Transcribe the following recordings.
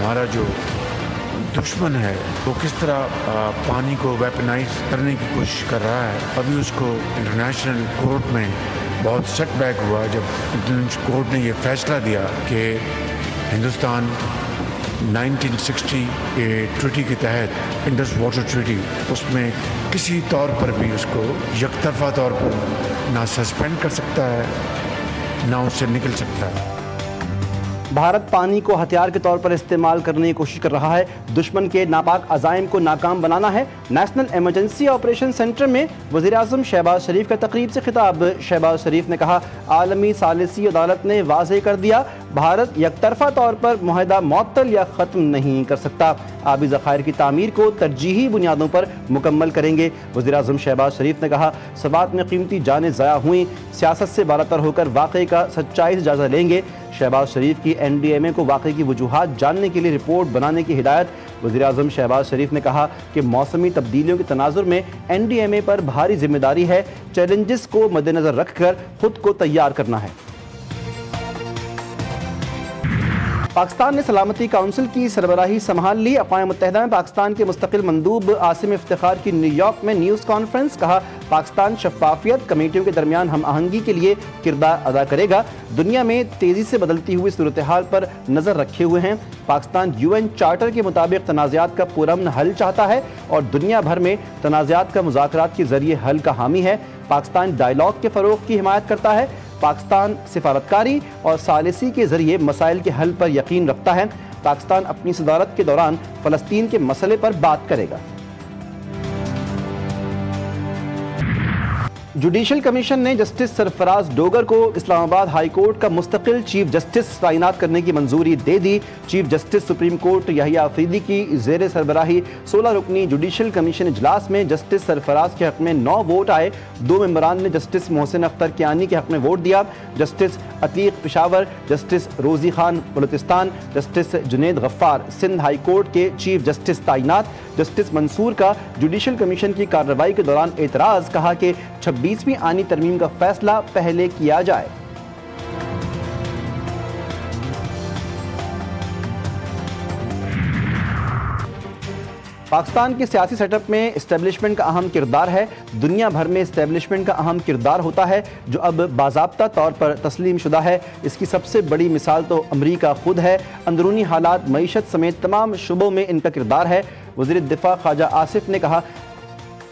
हमारा जो दुश्मन है वो किस तरह पानी को वेपनाइज करने की कोशिश कर रहा है। अभी उसको इंटरनेशनल कोर्ट में बहुत सेटबैक हुआ जब इंटरनेशनल कोर्ट ने ये फैसला दिया कि हिंदुस्तान 1960 के ट्रीटी के तहत इंडस वाटर ट्रीटी उसमें किसी तौर पर भी उसको यकतरफा तौर पर ना सस्पेंड कर सकता है ना उससे निकल सकता है। भारत पानी को हथियार के तौर पर इस्तेमाल करने की कोशिश कर रहा है। दुश्मन के नापाक अज़ाइम को नाकाम बनाना है। नेशनल इमरजेंसी ऑपरेशन सेंटर में वज़ीर-ए-आज़म शहबाज शरीफ का तकरीब से खिताब। शहबाज शरीफ ने कहा, आलमी सालिसी अदालत ने वाज़ेह कर दिया, भारत यकतरफा तौर पर मुआहदा मुअत्तल या ख़त्म नहीं कर सकता। आबी ज़खायर की तामीर को तरजीही बुनियादों पर मुकम्मल करेंगे। वज़ीर-ए-आज़म शहबाज शरीफ ने कहा, सवात में कीमती जानें ज़ाया हुई, सियासत से बालातर होकर वाक़े का सच्चाई से जायज़ा लेंगे। शहबाज शरीफ की NDMA को वाक़े की वजूहात जानने के लिए रिपोर्ट बनाने की हिदायत। वज़ीर-ए-आज़म शहबाज शरीफ ने कहा कि मौसमी तब्दीलियों के तनाजुर में NDMA पर भारी जिम्मेदारी है, चैलेंजेस को मद्देनज़र रखकर खुद को तैयार करना है। पाकिस्तान ने सलामती काउंसिल की सरबराही संभाल ली। अक़वाम मुत्तहिदा में पाकिस्तान के मुस्तकिल मंदूब आसिम इफ्तिखार की न्यूयॉर्क में न्यूज़ कॉन्फ्रेंस। कहा, पाकिस्तान शफ़ाफ़ियत कमेटियों के दरमियान हम आहंगी के लिए किरदार अदा करेगा। दुनिया में तेज़ी से बदलती हुई सूरत हाल पर नज़र रखे हुए हैं। पाकिस्तान UN चार्टर के मुताबिक तनाज़ात का पुरअमन हल चाहता है और दुनिया भर में तनाज़ात का मुज़ाकरात के ज़रिए हल का हामी है। पाकिस्तान डायलॉग के फ़रोग़ की हिमायत करता है। पाकिस्तान सिफारतकारी और सालिसी के ज़रिए मसाइल के हल पर यकीन रखता है। पाकिस्तान अपनी सदारत के दौरान फ़लस्तीन के मसले पर बात करेगा। जुडिशल कमीशन ने जस्टिस सरफराज डोगर को इस्लामाबाद हाई कोर्ट का मुस्तकिल चीफ जस्टिस तैनात करने की मंजूरी दे दी। Chief justice supreme court Yahya Afridi की ज़ेर सरबराही 16 रुकनी जुडिशल कमीशन इजलास में जस्टिस सरफराज के हक़ में 9 वोट आए। 2 मेंबरान ने जस्टिस मोहसिन अख्तर कियानी के हक़ में वोट दिया। Justice Atiq Peshawar, justice Rozi Khan Balochistan, justice Junaid Ghaffar Sindh high court के चीफ जस्टिस तैनात। जस्टिस मंसूर का जुडिशल कमीशन की कार्रवाई के दौरान एतराज़। कहा कि 26वीं आनी तरमीम का फैसला पहले किया जाए। पाकिस्तान के सियासी सेटअप में इस्टेब्लिशमेंट का अहम किरदार है। दुनिया भर में इस्टेब्लिशमेंट का अहम किरदार होता है जो अब बाज़ाब्ता तौर पर तस्लीम शुदा है। इसकी सबसे बड़ी मिसाल तो अमरीका खुद है। अंदरूनी हालात, मईशत समेत तमाम शुबों में इनका किरदार है। वज़ीर दिफा ख्वाजा आसिफ ने कहा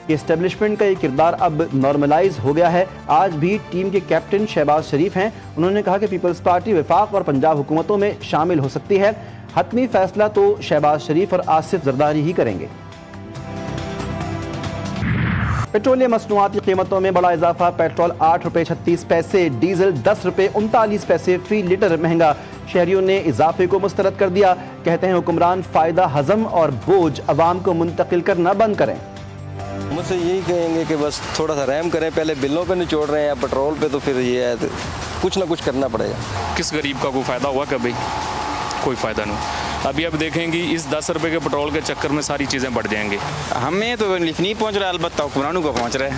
कि इस्टेब्लिशमेंट का ये किरदार अब नॉर्मलाइज हो गया है। आज भी टीम के कैप्टन शहबाज शरीफ हैं। उन्होंने कहा कि पीपल्स पार्टी वफाक और पंजाब हुकूमतों में शामिल हो सकती है। हतमी फैसला तो शहबाज शरीफ और आसिफ जरदारी ही करेंगे। पेट्रोलियम मसनूआत की कीमतों में बड़ा इजाफा। पेट्रोल 8 रुपये 36 पैसे, डीजल 10 रुपये 39 पैसे फी लीटर महंगा। शहरियों ने इजाफे को मुस्तरद कर दिया। कहते हैं हुक्मरान फ़ायदा हजम और बोझ अवाम को मुंतकिल करना बंद करें। मुझसे यही कहेंगे कि बस थोड़ा सा रहम करें। पहले बिलों पे निचोड़ रहे हैं, पेट्रोल पे, तो फिर ये है कुछ ना कुछ करना पड़ेगा। किस गरीब का कोई फ़ायदा हुआ कभी? कोई फ़ायदा नहीं। अभी आप देखेंगे इस 10 रुपये के पेट्रोल के चक्कर में सारी चीज़ें बढ़ जाएंगी। हमें तो लिख नहीं पहुंच रहा, अलबत्ता हुक्मरानों को पहुंच रहा है।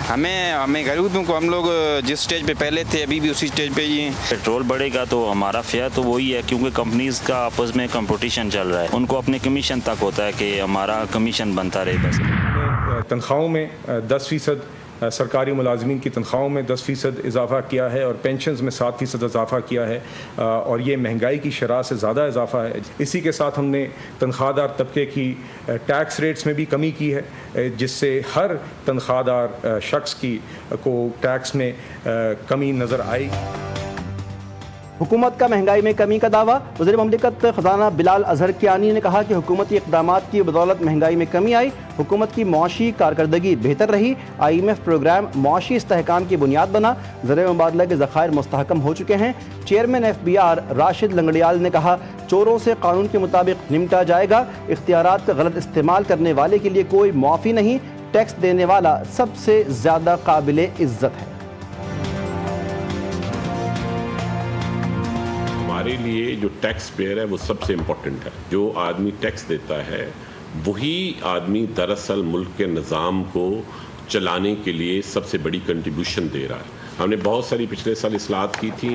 हमें गरीबों को, हम लोग जिस स्टेज पे पहले थे अभी भी उसी स्टेज पे ही हैं। पेट्रोल बढ़ेगा तो हमारा फेयर तो वही है, क्योंकि कंपनीज का आपस में कंपटीशन चल रहा है। उनको अपने कमीशन तक होता है कि हमारा कमीशन बनता रहे। बस तनख्वाहों में 10% सरकारी मुलाजमीन की तनख्वाहों में 10% इजाफ़ा किया है और पेंशन्स में 7% इजाफ़ा किया है और ये महंगाई की शरह से ज़्यादा इजाफ़ा है। इसी के साथ हमने तनख्वाहदार तबके की टैक्स रेट्स में भी कमी की है, जिससे हर तनख्वाहदार शख्स की को टैक्स में कमी नज़र आई। हुकूमत का महंगाई में कमी का दावा। वज़ीर ममलिकत ख़जाना बिलाल अज़हर कियानी ने कहा कि हुकूमती इक़दामात की बदौलत महंगाई में कमी आई। हुकूमत की मुआशी कारकर्दगी बेहतर रही। IMF प्रोग्राम मुआशी इस्तेहकाम की बुनियाद बना। ज़र मुबादला के ज़खायर मुस्तहकम हो चुके हैं। चेयरमैन FBR राशिद लंगड़ियाल ने कहा, चोरों से कानून के मुताबिक निमटा जाएगा। इख्तियारात का गलत इस्तेमाल करने वाले के लिए कोई मुआफ़ी नहीं। टैक्स देने वाला सबसे ज़्यादा काबिल इज़्ज़त है। हमारे लिए जो टैक्स पेयर है वो सबसे इम्पोर्टेंट है। जो आदमी टैक्स देता है वही आदमी दरअसल मुल्क के निज़ाम को चलाने के लिए सबसे बड़ी कंट्रीब्यूशन दे रहा है। हमने बहुत सारी पिछले साल इस्लाहत की थी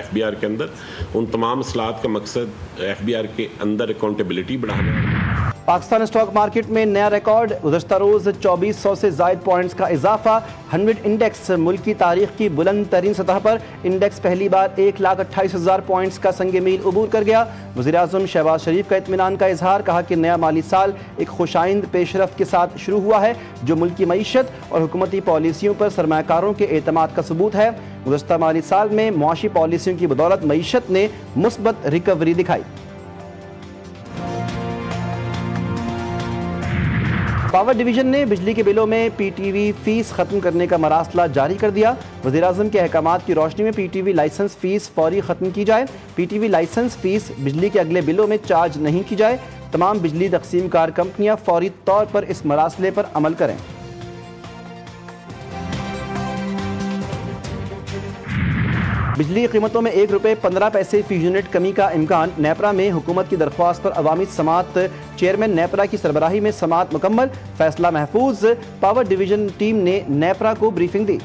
FBR के अंदर। उन तमाम इस्लाहत का मकसद FBR के अंदर अकाउंटेबिलिटी बढ़ाना है। पाकिस्तान स्टॉक मार्केट में नया रिकॉर्ड, गुज़श्ता रोज़ 2400 से ज़ायद पॉइंट्स का इजाफा। 100 इंडेक्स मुल्क की तारीख की बुलंद तरीन सतह पर। इंडेक्स पहली बार 1,28,000 पॉइंट्स का संग मील अबूर कर गया। वज़ीर-ए-आज़म शहबाज शरीफ का इत्मीनान का इजहार, कहा कि नया माली साल एक खुशाइंद पेशरफ्त के साथ शुरू हुआ है जो मुल्क की मईशत और हुकूमती पॉलिसियों पर सरमायाकारों के एतमाद का सबूत है। गुज़श्ता माली साल में मुआशी पॉलिसियों की बदौलत मईशत ने मुस्बत रिकवरी दिखाई। पावर डिवीजन ने बिजली के बिलों में PTV फीस खत्म करने का मरासला जारी कर दिया। वज़ीर-ए-आज़म के अहकामात की रोशनी में PTV लाइसेंस फीस फौरी खत्म की जाए। PTV लाइसेंस फीस बिजली के अगले बिलों में चार्ज नहीं की जाए। तमाम बिजली तकसीम कार कंपनियां फौरी तौर पर इस मरासले पर अमल करें। बिजली की कीमतों में 1 रुपये 15 पैसे फी यूनिट कमी का इम्कान। नेपरा में हुकूमत की दरख्वास्त पर अवामी समात, चेयरमैन नेपरा की सरबराही में समात मुकम्मल, फैसला महफूज। पावर डिवीजन टीम ने नेपरा को ब्रीफिंग दी।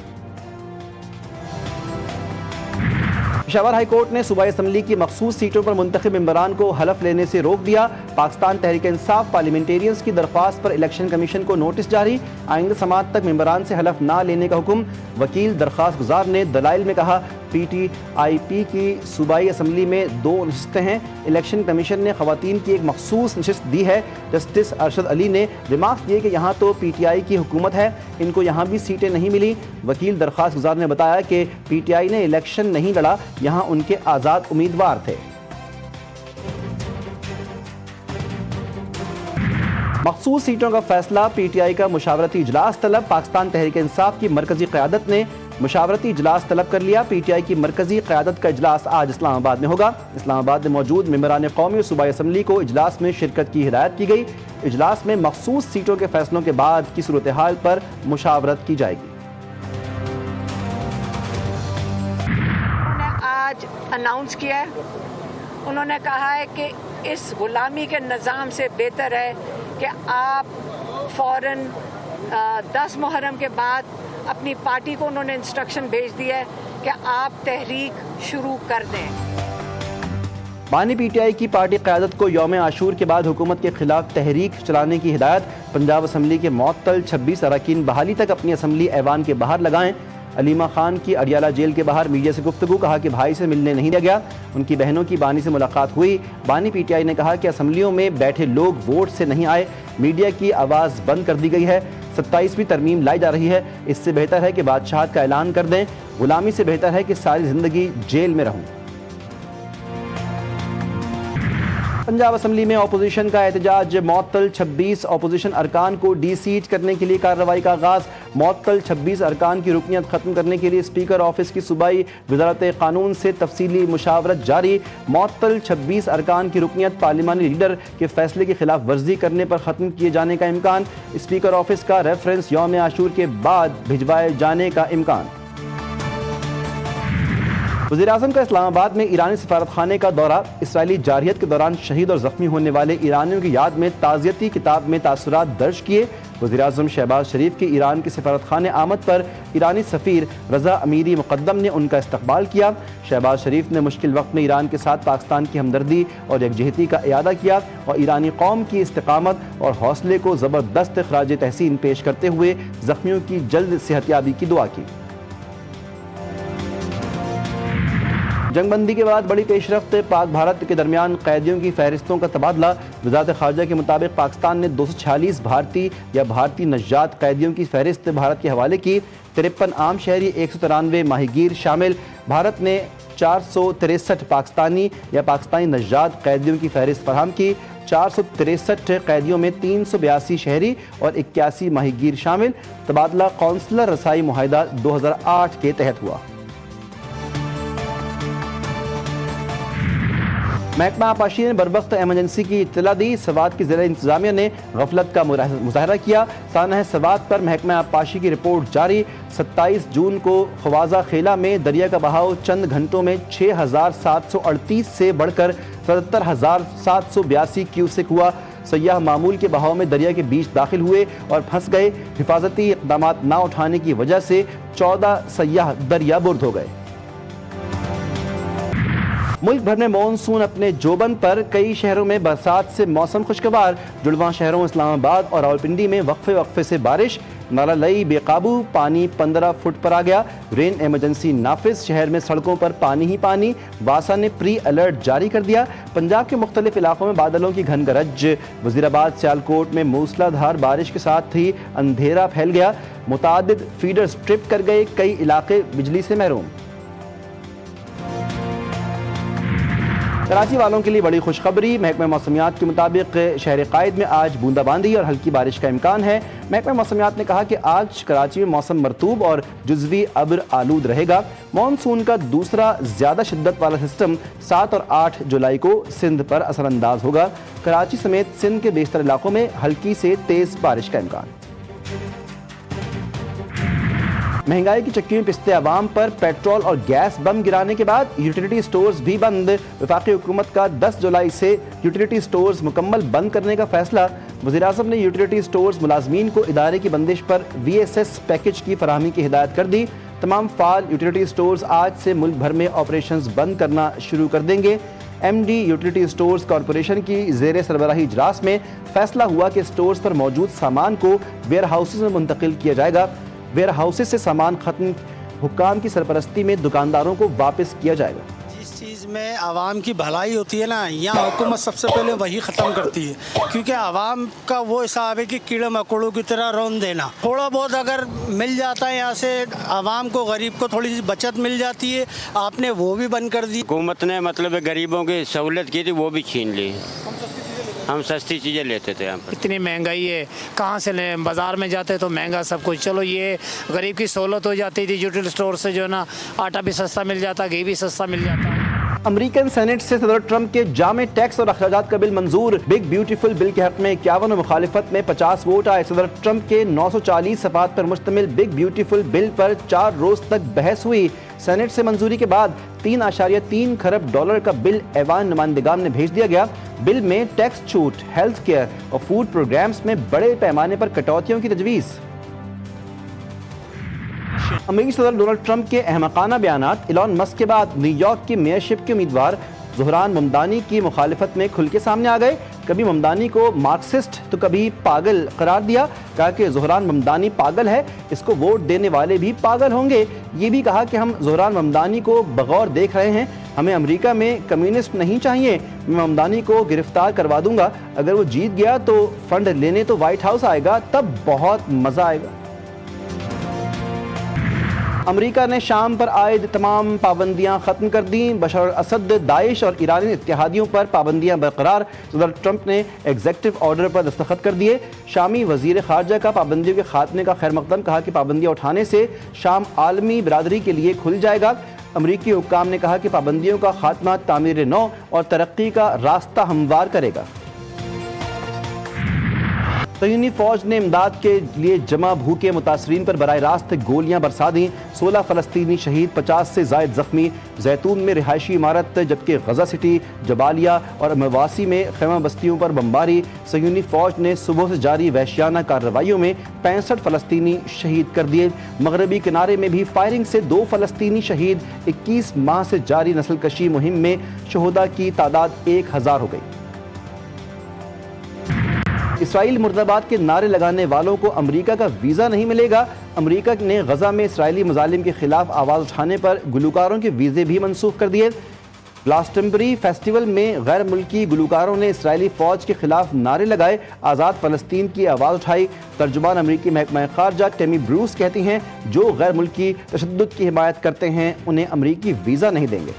पेशावर हाई कोर्ट ने सूबाई असम्बली की मखसूस सीटों पर मुंतखब मेंबरान को हलफ लेने से रोक दिया। पाकिस्तान तहरीक इंसाफ पार्लियामेंटेरियंस की दरख्वास्त पर इलेक्शन कमीशन को नोटिस जारी। आइंदा समात तक मेंबरान से हलफ ना लेने का हुक्म। वकील दरख्वास्त गुजार ने दलाइल में कहा, PTIP की सूबाई असम्बली में 2 नशिस्तें हैं। इलेक्शन कमीशन ने खवातीन की एक मखसूस नशिस्त दी है। जस्टिस अरशद अली ने रिमार्क्स दिए कि यहाँ तो PTI की हुकूमत है, इनको यहाँ भी सीटें नहीं मिली। वकील दरख्वास्त गुजार ने बताया कि PTI ने इलेक्शन नहीं लड़ा, यहाँ उनके आज़ाद उम्मीदवार थे। मखसूस सीटों का फैसला, PTI का मुशावरती इजलास तलब। पाकिस्तान तहरीक इंसाफ की मरकजी क़यादत ने मुशावरती इजलास तलब कर लिया। PTI की मरकजी क़यादत का इजलास आज इस्लामाबाद में होगा। इस्लामाबाद में मौजूद मेंबरान कौमी और सूबाई असम्बली को इजलास में शिरकत की हिदायत की गई। इजलास में मखसूस सीटों के फैसलों के बाद की सूरत हाल पर मुशावरत की जाएगी। आज अनाउंस किया है, उन्होंने कहा है कि इस गुलामी के निज़ाम से बेहतर है कि आप फ़ौरन 10 मुहर्रम के बाद अपनी पार्टी को उन्होंने इंस्ट्रक्शन भेज दिया है कि आप तहरीक शुरू कर दें। बानी PTI की पार्टी क़यादत को यौम आशूर के बाद हुकूमत के खिलाफ तहरीक चलाने की हिदायत। पंजाब असम्बली के मुअत्तल 26 अरकान बहाली तक अपनी असम्बली ऐवान के बाहर लगाएं। अलीमा खान की अडियाला जेल के बाहर मीडिया से गुफ्तगू, कहा कि भाई से मिलने नहीं दिया गया। उनकी बहनों की बानी से मुलाकात हुई। बानी PTI ने कहा कि असम्बलियों में बैठे लोग वोट से नहीं आए, मीडिया की आवाज़ बंद कर दी गई है। 27वीं तरमीम लाई जा रही है। इससे बेहतर है कि बादशाहत का ऐलान कर दें। गुलामी से बेहतर है कि सारी ज़िंदगी जेल में रहूं। पंजाब असम्बली में अपोजिशन का एहतजाज। मुअत्तल 26 अपोजिशन अरकान को डी-सीट करने के लिए कार्रवाई का आगाज़। मुअत्तल 26 अरकान की रुकनियत ख़त्म करने के लिए स्पीकर ऑफिस की सूबाई वज़ारत कानून से तफसीली मुशावरत जारी। मुअत्तल 26 अरकान की रुकनियत पार्लिमानी लीडर के फैसले की खिलाफ वर्जी करने पर ख़त्म किए जाने का इम्कान। स्पीकर ऑफिस का रेफरेंस यौम आशूर के बाद भिजवाए जाने का इम्कान। वज़ीर-ए-आज़म का इस्लामाबाद में ईरानी सफारत खाने का दौरा। इसराइली जारहियत के दौरान शहीद और ज़ख्मी होने वाले ईरानियों की याद में ताज़ियती किताब में तासुरात दर्ज किए। वज़ीर-ए-आज़म शहबाज शरीफ की ईरान के सफारत खाने आमद पर ईरानी सफ़ीर रज़ा अमीरी मुक़द्दम ने उनका इस्तक़बाल किया। शहबाज शरीफ ने मुश्किल वक्त में ईरान के साथ पाकिस्तान की हमदर्दी और यकजहती का इयादा किया और ईरानी कौम की इस्तिक़ामत और हौसले को ज़बरदस्त ख़राज तहसीन पेश करते हुए ज़ख्मियों की जल्द सेहतयाबी की दुआ की। जंगबंदी के बाद बड़ी पेशरफ्त। पाक भारत के दरमियान कैदियों की फहरिस्तों का तबादला। वज़ारत ख़ारजा के मुताबिक पाकिस्तान ने 246 भारतीय या भारतीय नजात कैदियों की फहरिस्त भारत के हवाले की। 53 आम शहरी, 193 माहीगीर शामिल। भारत ने 463 पाकिस्तानी या पाकिस्तानी नजात कैदियों की फहरिस्त फराहम की। 463 कैदियों में 382 शहरी और 81 माहीगीर शामिल। तबादला कौंसलर रसाई मुआहिदा 2008 के तहत हुआ। महकमा आपाशी ने बरवक्त एमरजेंसी की इत्तला दी। सवात की ज़िला इंतज़ामिया ने गफलत का मुज़ाहरा किया। सानह सवात पर महकमा आपाशी की रिपोर्ट जारी। 27 जून को खवाजा खेला में दरिया का बहाव चंद घंटों में 6738 से बढ़कर 77,782 क्यूसेक हुआ। सयाह मामूल के बहाव में दरिया के बीच दाखिल हुए और फंस गए। हिफाजती इक़दामात ना उठाने की वजह से 14 सयाह दरिया बुर्द हो गए। मुल्क भर में मॉनसून अपने जोबन पर, कई शहरों में बरसात से मौसम खुशगवार। जुड़वां शहरों इस्लामाबाद और रावलपिंडी में वक्फे से बारिश। नाला लई बेकाबू, पानी 15 फुट पर आ गया। रेन इमरजेंसी नाफिज, शहर में सड़कों पर पानी ही पानी। वासा ने प्री अलर्ट जारी कर दिया। पंजाब के मुख्तलिफ इलाकों में बादलों की घन गरज। वजीराबाद सियालकोट में मूसलाधार बारिश के साथ ही अंधेरा फैल गया। मुतादिद फीडर्स ट्रिप कर गए, कई इलाके बिजली से महरूम। कराची वालों के लिए बड़ी खुशखबरी। महकमा मौसमियात के मुताबिक शहर कायद में आज बूंदाबांदी और हल्की बारिश का इम्कान है। महकमा मौसमियात ने कहा कि आज कराची में मौसम मरतूब और जुज़वी अब्र आलूद रहेगा। मॉनसून का दूसरा ज़्यादा शिद्दत वाला सिस्टम 7 और 8 जुलाई को सिंध पर असरअंदाज होगा। कराची समेत सिंध के बेशतर इलाकों में हल्की से तेज़ बारिश का इम्कान। महंगाई की चक्की में पिसते अवाम पर पेट्रोल और गैस बम गिराने के बाद यूटिलिटी स्टोर्स भी बंद। वफाकी हुकूमत का 10 जुलाई से यूटिलिटी स्टोर्स मुकम्मल बंद करने का फैसला। वज़ीर-ए-आज़म ने यूटिलिटी स्टोर्स मुलाजमीन को इदारे की बंदिश पर VSS पैकेज की फराहमी की हिदायत कर दी। तमाम फाल यूटिलिटी स्टोर्स आज से मुल्क भर में ऑपरेशंस बंद करना शुरू कर देंगे। MD यूटिलिटी स्टोर्स कॉरपोरेशन की ज़ेर सरबराही इजलास में फैसला हुआ कि स्टोर्स पर मौजूद सामान को वेयर हाउसेज में मुंतकिल किया जाएगा। वेयर हाउसेज से सामान खत्म हुक्काम की सरपरस्ती में दुकानदारों को वापस किया जाएगा। जिस चीज़ में आवाम की भलाई होती है ना, यहाँ हुकूमत सबसे पहले वही ख़त्म करती है, क्योंकि आवाम का वो हिसाब है कि कीड़े मकोड़ों की तरह रौन देना। थोड़ा बहुत अगर मिल जाता है यहाँ से आवाम को, गरीब को थोड़ी सी बचत मिल जाती है, आपने वो भी बंद कर दी। हुकूमत ने मतलब गरीबों की सहूलत की थी, वो भी छीन ली। हम सस्ती चीज़ें लेते थे यहाँ पर। इतनी महंगाई है, कहाँ से लें? बाज़ार में जाते तो महंगा सब कुछ। चलो ये गरीब की सहूलत हो जाती थी, यूटिलिटी स्टोर से जो है ना, आटा भी सस्ता मिल जाता, घी भी सस्ता मिल जाता। अमेरिकन सेनेट से सदर ट्रंप के जामे टैक्स और अखराजात का बिल मंजूर। बिग ब्यूटीफुल बिल के हक में 51 और मुखालिफत में 50 वोट आए। सदर ट्रंप के 940 सफ़ात पर मुश्तमिल बिग ब्यूटीफुल बिल पर 4 रोज तक बहस हुई। सेनेट से मंजूरी के बाद 3.3 खरब डॉलर का बिल ऐवान नुमाइंदगान ने भेज दिया गया। बिल में टैक्स छूट, हेल्थ केयर और फूड प्रोग्राम्स में बड़े पैमाने पर कटौतियों की तजवीज़। अमेरिकी सदर डोनाल्ड ट्रंप के अहमकाना बयानात। इलॉन मस्क के बाद न्यूयॉर्क की मेयरशिप के उम्मीदवार ज़ोहरान ममदानी की मुखालिफत में खुल के सामने आ गए। कभी ममदानी को मार्क्सिस्ट तो कभी पागल करार दिया। कहा कि ज़ोहरान ममदानी पागल है, इसको वोट देने वाले भी पागल होंगे। ये भी कहा कि हम ज़ोहरान ममदानी को बगौर देख रहे हैं, हमें अमेरिका में कम्युनिस्ट नहीं चाहिए। मैं ममदानी को गिरफ्तार करवा दूंगा, अगर वो जीत गया तो फंड लेने तो वाइट हाउस आएगा, तब बहुत मज़ा आएगा। अमेरिका ने शाम पर आयद तमाम पाबंदियां ख़त्म कर दी। बशर असद, दाइश और ईरानी इत्तेहादियों पर पाबंदियां बरकरार। सदर ट्रंप ने एग्जेक्टिव ऑर्डर पर दस्तखत कर दिए। शामी वजीर खारजा का पाबंदियों के खात्मे का खैर मकदम। कहा कि पाबंदियां उठाने से शाम आलमी बिरादरी के लिए खुल जाएगा। अमरीकी हुक्काम ने कहा कि पाबंदियों का खात्मा तामीर नौ और तरक्की का रास्ता हमवार करेगा। सयूनी फौज ने इमदाद के लिए जमा भूखे मुतासरीन पर बराह रास्त गोलियां बरसा दी। 16 फ़लस्तीनी शहीद, 50 से ज़ायद जख्मी। जैतून में रिहायशी इमारत, जबकि गजा सिटी, जबालिया और मवासी में खैमा बस्तियों पर बमबारी। सयूनी फौज ने सुबह से जारी वहशियाना कार्रवाइयों में 65 फ़लस्तीनी शहीद कर दिए। मगरबी किनारे में भी फायरिंग से 2 फ़लस्तीनी शहीद। 21 माह से जारी नस्लकशी मुहिम में शहदा की तादाद 1000 हो गई। इसराइल मुर्दाबाद के नारे लगाने वालों को अमेरिका का वीज़ा नहीं मिलेगा। अमेरिका ने गजा में इसराइली मजालिम के खिलाफ आवाज़ उठाने पर गुलकारों के वीज़े भी मनसूख कर दिए। ग्लासटम्बरी फेस्टिवल में गैर मुल्की गुलकारों ने इसराइली फ़ौज के खिलाफ नारे लगाए, आज़ाद फ़लस्तीन की आवाज़ उठाई। तर्जुमान अमेरिकी महकमा खारजा टेमी ब्रूस कहती हैं, जो गैर मुल्की तशद्दुद की हिमायत करते हैं उन्हें अमेरिकी वीज़ा नहीं देंगे।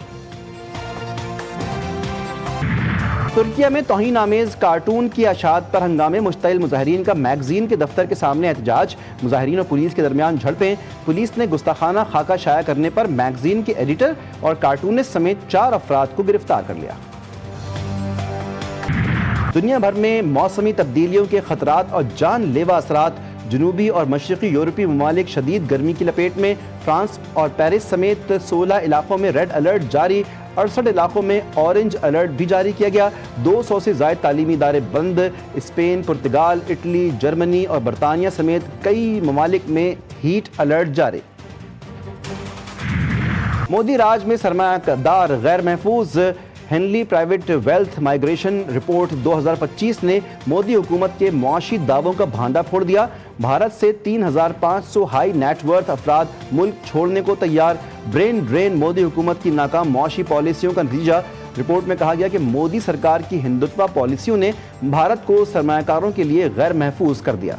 तुर्किया में तौहीन आमेज कार्टून की अशात पर हंगामे। मुश्तइल मुजाहिरीन का मैगजीन के दफ्तर के सामने एहतजाज। मुजाहिरीन और पुलिस के दरमियान झड़पें। पुलिस ने गुस्ताखाना खाका शाया करने पर मैगजीन के एडिटर और कार्टूनिस्ट समेत 4 अफराद को गिरफ्तार कर लिया। दुनिया भर में मौसमी तब्दीलियों के खतरात और जानलेवा असरात। जनूबी और मशरक़ी यूरोपीय ममालिक शदीद गर्मी की लपेट में। फ्रांस और पेरिस समेत 16 इलाकों में रेड अलर्ट जारी। 68 इलाकों में ऑरेंज अलर्ट भी जारी किया गया। 200 से ज़ायद तालीमी इदारे बंद। स्पेन, पुर्तगाल, इटली, जर्मनी और बरतानिया समेत कई ममालिक में हीट अलर्ट जारी। मोदी राज में सरमायादार गैर महफूज Henley private wealth migration report 2025 ने मोदी हुकूमत के मुआशी दावों का भांडा फोड़ दिया। भारत से 3,500 हाई नेटवर्थ अफराद मुल्क छोड़ने को तैयार। ब्रेन ड्रेन मोदी हुकूमत की नाकाम मुआशी पॉलिसियों का नतीजा। रिपोर्ट में कहा गया कि मोदी सरकार की हिंदुत्व पॉलिसियों ने भारत को सरमायाकारों के लिए गैर महफूज कर दिया।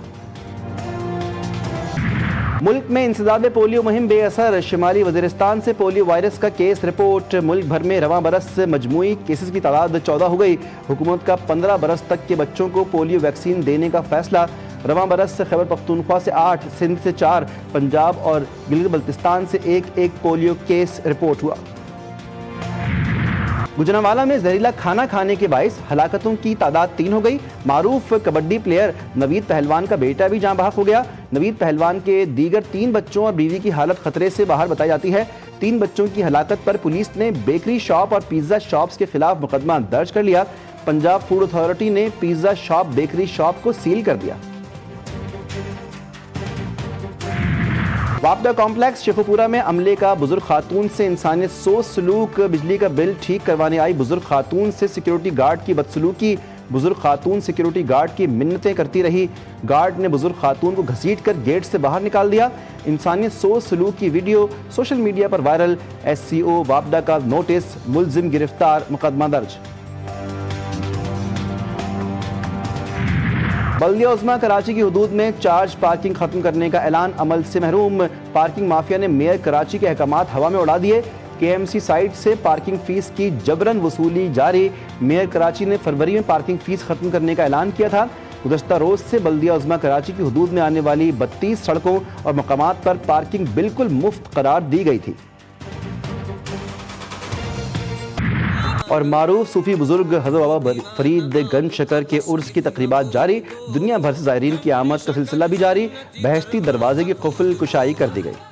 मुल्क में इंसदाद पोलियो मुहिम बेअसर। शुमाली वज़ीरिस्तान से पोलियो वायरस का केस रिपोर्ट। मुल्क भर में रवां बरस मजमूई केसेस की तादाद 14 हो गई। हुकूमत का 15 बरस तक के बच्चों को पोलियो वैक्सीन देने का फैसला। रवां बरस से खैबर पख्तूनख्वा से 8, सिंध से 4, पंजाब और गिलगित बल्तिस्तान से एक पोलियो केस रिपोर्ट हुआ। गुजरांवाला में जहरीला खाना खाने के बाइस हलाकतों की तादाद 3 हो गई। मारूफ कबड्डी प्लेयर नवीद पहलवान का बेटा भी जाँ बहक हो गया। नवीद पहलवान के दीगर 3 बच्चों और बीवी की हालत खतरे से बाहर बताई जाती है। 3 बच्चों की हलाकत पर पुलिस ने बेकरी शॉप और पिज्जा शॉप्स के खिलाफ मुकदमा दर्ज कर लिया। पंजाब फूड अथॉरिटी ने पिज्जा शॉप बेकरी शॉप को सील कर दिया। वापडा कॉम्प्लेक्स शेखुपुरा में अमले का बुजुर्ग खातून से इंसानियत सोच सलूक। बिजली का बिल ठीक करवाने आई बुजुर्ग खातून से सिक्योरिटी गार्ड की बदसलूकी। बुजुर्ग खातून सिक्योरिटी गार्ड की मिन्नतें करती रही। गार्ड ने बुजुर्ग खातून को घसीटकर गेट से बाहर निकाल दिया। इंसानियत सोच सलूक की वीडियो सोशल मीडिया पर वायरल। SCO वापडा का नोटिस, मुलजिम गिरफ्तार, मुकदमा दर्ज। बल्दिया उज़्मा कराची की हुदूद में चार्ज पार्किंग खत्म करने का ऐलान, अमल से महरूम। पार्किंग माफिया ने मेयर कराची के अहकामात हवा में उड़ा दिए। KMC साइट से पार्किंग फीस की जबरन वसूली जारी। मेयर कराची ने फरवरी में पार्किंग फीस खत्म करने का ऐलान किया था। गुज़श्ता रोज से बल्दिया उज़्मा कराची की हुदूद में आने वाली 32 सड़कों और मकामात पर पार्किंग बिल्कुल मुफ्त करार दी गई थी। और मारूफ सूफी बुजुर्ग हज़रत बाबा फरीद गंज शकर के उर्स की तकरीबात जारी। दुनिया भर से ज़ायरीन की आमद का सिलसिला भी जारी। बहश्ती दरवाजे की कुफल कुशाई कर दी गई।